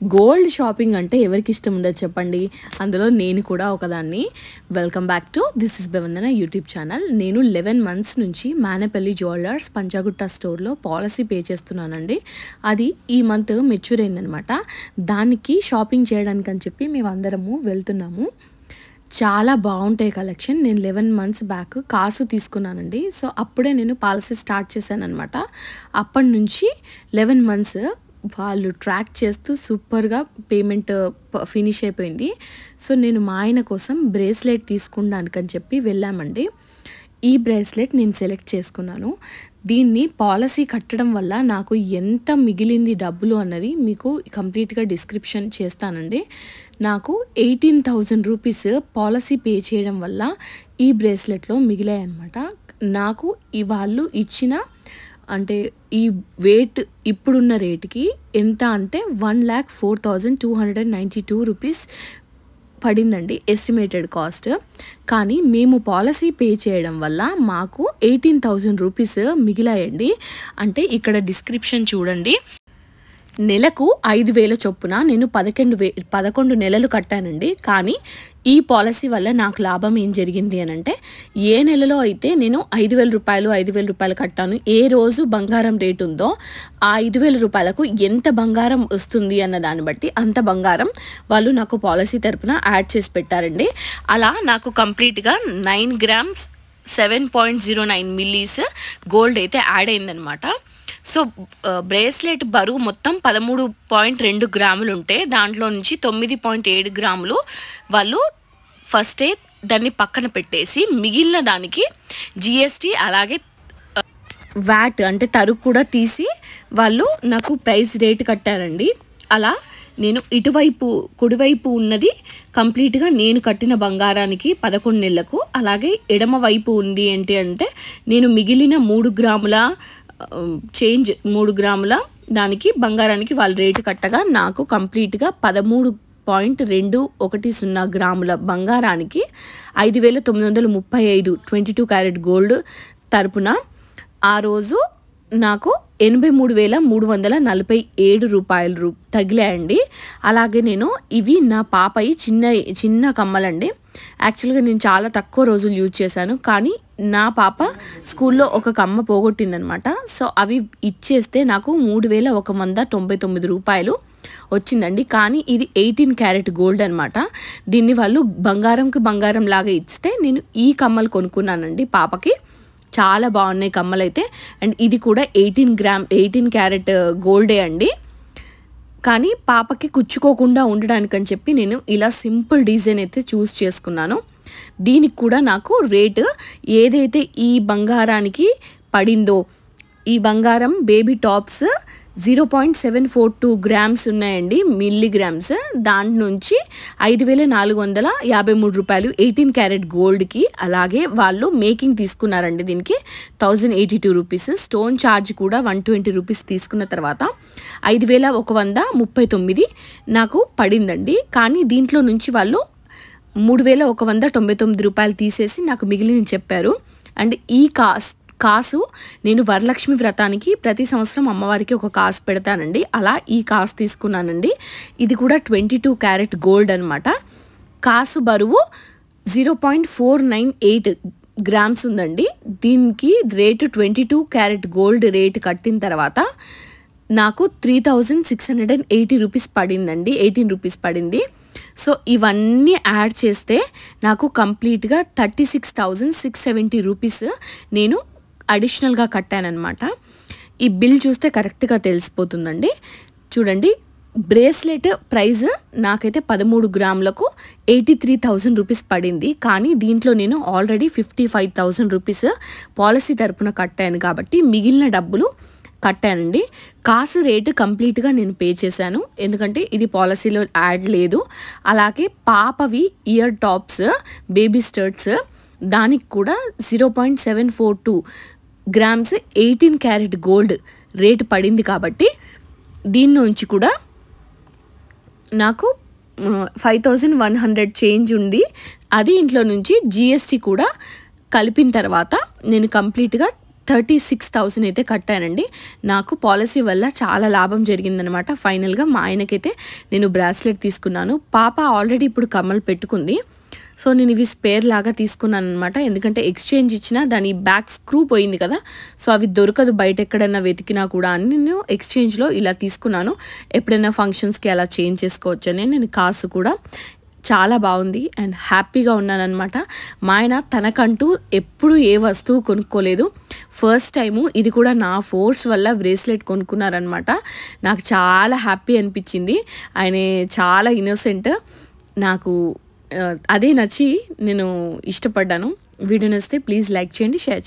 Gold shopping అంటే ఎవరికి ఇష్టం ఉండదు చెప్పండి. అందులో నేను కూడా ఒకదాన్ని. Welcome back to this is బెవందన యూట్యూబ్ ఛానల్. నేను 11 months నుంచి మానేపల్లి జ్యువెలర్స్ పంచాగుట్ట స్టోర్లో పాలసీ పే చేస్తున్నానండి. అది ఈ మంత్ మెచ్యూర్ అయిందనమాట. దానికి షాపింగ్ చేయడానికి అని చెప్పి మేము అందరము వెళ్తున్నాము. చాలా బాగుంటాయి కలెక్షన్. నేను 11 months బ్యాక్ కాసు తీసుకున్నానండి. సో అప్పుడే నేను పాలసీ స్టార్ట్ చేశాను అనమాట. అప్పటి నుంచి 11 months వాళ్ళు ట్రాక్ చేస్తూ సూపర్గా పేమెంట్ ఫినిష్ అయిపోయింది. సో నేను మా ఆయన కోసం బ్రేస్లెట్ తీసుకున్నానికని చెప్పి వెళ్ళామండి. ఈ బ్రేస్లెట్ నేను సెలెక్ట్ చేసుకున్నాను. దీన్ని పాలసీ కట్టడం వల్ల నాకు ఎంత మిగిలింది డబ్బులు అన్నది మీకు కంప్లీట్గా డిస్క్రిప్షన్ చేస్తానండి. నాకు 18,000 రూపీస్ పాలసీ పే చేయడం వల్ల ఈ బ్రేస్లెట్లో మిగిలాయి అన్నమాట. నాకు వాళ్ళు ఇచ్చిన అంటే ఈ వెయిట్ ఇప్పుడున్న రేటుకి ఎంత అంటే 1,04,292 రూపీస్ పడిందండి ఎస్టిమేటెడ్ కాస్ట్. కానీ మేము పాలసీ పే చేయడం వల్ల మాకు 18,000 రూపీస్ మిగిలాయండి. అంటే ఇక్కడ డిస్క్రిప్షన్ చూడండి. నెలకు 5,000 చొప్పున నేను 11 నెలలు కట్టానండి. కానీ ఈ పాలసీ వల్ల నాకు లాభం ఏం జరిగింది అని అంటే, ఏ నెలలో అయితే నేను 5,000 రూపాయలు కట్టాను, ఏ రోజు బంగారం రేటు ఉందో ఆ 5,000 రూపాయలకు ఎంత బంగారం వస్తుంది అన్న దాన్ని బట్టి అంత బంగారం వాళ్ళు నాకు పాలసీ తరపున యాడ్ చేసి పెట్టారండి. అలా నాకు కంప్లీట్గా 9 grams 7.09 మిల్లీస్ గోల్డ్ అయితే యాడ్ అయిందనమాట. సో బ్రేస్లెట్ బరువు మొత్తం 13.2 గ్రాములు ఉంటే దాంట్లో నుంచి 9.7 గ్రాములు వాళ్ళు ఫస్టే దాన్ని పక్కన పెట్టేసి మిగిలిన దానికి జిఎస్టీ అలాగే వ్యాట్ అంటే తరుగు కూడా తీసి వాళ్ళు నాకు ప్రైస్ రేట్ కట్టారండి. అలా నేను ఇటువైపు కుడివైపు ఉన్నది కంప్లీట్గా నేను కట్టిన బంగారానికి 11 నెలలకు, అలాగే ఎడమ వైపు ఉంది ఏంటి అంటే నేను మిగిలిన 3 గ్రాముల చేంజ్ 3 గ్రాముల దానికి బంగారానికి వాళ్ళు రేటు కట్టగా నాకు కంప్లీట్గా 13.210 గ్రాముల బంగారానికి 5,935 22 క్యారెట్ గోల్డ్ తరపున ఆ రోజు నాకు 83,347 రూపాయలు తగిలాయండి. అలాగే నేను ఇవి నా పాపయి చిన్న కమ్మలండి. యాక్చువల్గా నేను చాలా తక్కువ రోజులు యూజ్ చేశాను, కానీ నా పాప స్కూల్లో ఒక కమ్మ పోగొట్టిందనమాట. సో అవి ఇచ్చేస్తే నాకు 3,199 రూపాయలు వచ్చిందండి. కానీ ఇది 18 క్యారెట్ గోల్డ్ అనమాట. దీన్ని వాళ్ళు బంగారం లాగా ఇస్తే నేను ఈ కమ్మలు కొనుక్కున్నానండి పాపకి. చాలా బాగున్నాయి కమ్మలు అయితే. అండ్ ఇది కూడా 18 క్యారెట్ గోల్డే అండి. కానీ పాపకి కుచ్చుకోకుండా ఉండడానికని చెప్పి నేను ఇలా సింపుల్ డిజైన్ అయితే చూస్ చేసుకున్నాను. దీనికి కూడా నాకు రేటు ఏదైతే ఈ బంగారానికి పడిందో, ఈ బంగారం బేబీ టాప్స్ 0.742 గ్రామ్స్ ఉన్నాయండి, మిల్లీగ్రామ్స్. దాని నుంచి 5,453 రూపాయలు 18 క్యారెట్ గోల్డ్కి. అలాగే వాళ్ళు మేకింగ్ తీసుకున్నారండి దీనికి 1,082 రూపీస్. స్టోన్ ఛార్జ్ కూడా 120 రూపీస్ తీసుకున్న తర్వాత 5,139 నాకు పడిందండి. కానీ దీంట్లో నుంచి వాళ్ళు 3,199 రూపాయలు తీసేసి నాకు మిగిలిన చెప్పారు. అండ్ ఈ కాసు నేను వరలక్ష్మి వ్రతానికి ప్రతి సంవత్సరం అమ్మవారికి ఒక కాసు పెడతానండి. అలా ఈ కాసు తీసుకున్నానండి. ఇది కూడా 22 క్యారెట్ గోల్డ్ అనమాట. కాసు బరువు 0.498 గ్రామ్స్ ఉందండి. దీనికి రేటు 22 క్యారెట్ గోల్డ్ రేటు కట్టిన తర్వాత నాకు 3,680 రూపీస్ పడిందండి. 18 రూపీస్ పడింది. సో ఇవన్నీ యాడ్ చేస్తే నాకు కంప్లీట్గా 36,670 రూపీస్ నేను అడిషనల్గా కట్టానమాట. ఈ బిల్ చూస్తే కరెక్ట్గా తెలిసిపోతుందండి. చూడండి, బ్రేస్లెట్ ప్రైస్ నాకైతే 13 గ్రాములకు 83,000 రూపీస్ పడింది. కానీ దీంట్లో నేను ఆల్రెడీ 55,000 రూపీస్ పాలసీ తరపున కట్టాను కాబట్టి మిగిలిన డబ్బులు కట్టానండి. కాసు రేటు కంప్లీట్గా నేను పే చేశాను, ఎందుకంటే ఇది పాలసీలో యాడ్ లేదు. అలాగే పాపవి ఇయర్ టాప్స్ బేబీ స్టర్ట్స్ దానికి కూడా 0.742 గ్రామ్స్ 18 క్యారెట్ గోల్డ్ రేటు పడింది కాబట్టి దీని నుంచి కూడా నాకు 5,100 చేంజ్ ఉంది. అది ఇంట్లో నుంచి జిఎస్టీ కూడా కలిపిన తర్వాత నేను కంప్లీట్గా 36,000 అయితే కట్టానండి. నాకు పాలసీ వల్ల చాలా లాభం జరిగిందనమాట. ఫైనల్‌గా మా ఆయనకైతే నేను బ్రాస్లెట్ తీసుకున్నాను. పాప ఆల్రెడీ ఇప్పుడు కమ్మలు పెట్టుకుంది. సో నేను ఇవి స్పేర్ లాగా తీసుకున్నాననమాట. ఎందుకంటే ఎక్స్చేంజ్ ఇచ్చినా దాని బ్యాక్ స్క్రూ పోయింది కదా, సో అవి దొరకదు బయట ఎక్కడన్నా వెతికినా కూడా అని నేను ఎక్స్చేంజ్లో ఇలా తీసుకున్నాను. ఎప్పుడైనా ఫంక్షన్స్కి అలా చేంజ్ చేసుకోవచ్చని. నేను కాసు కూడా చాలా బాగుంది అండ్ హ్యాపీగా ఉన్నానన్నమాట. మా ఆయన తనకంటూ ఎప్పుడు ఏ వస్తువు కొనుక్కోలేదు. ఫస్ట్ టైము ఇది కూడా నా ఫోర్స్ వల్ల బ్రేస్లెట్ కొనుక్కున్నారనమాట. నాకు చాలా హ్యాపీ అనిపించింది. ఆయన చాలా ఇన్నోసెంట్. నాకు అదే నచ్చి నేను ఇష్టపడ్డాను. వీడియో నచ్చితే ప్లీజ్ లైక్ చేయండి, షేర్ చేయండి.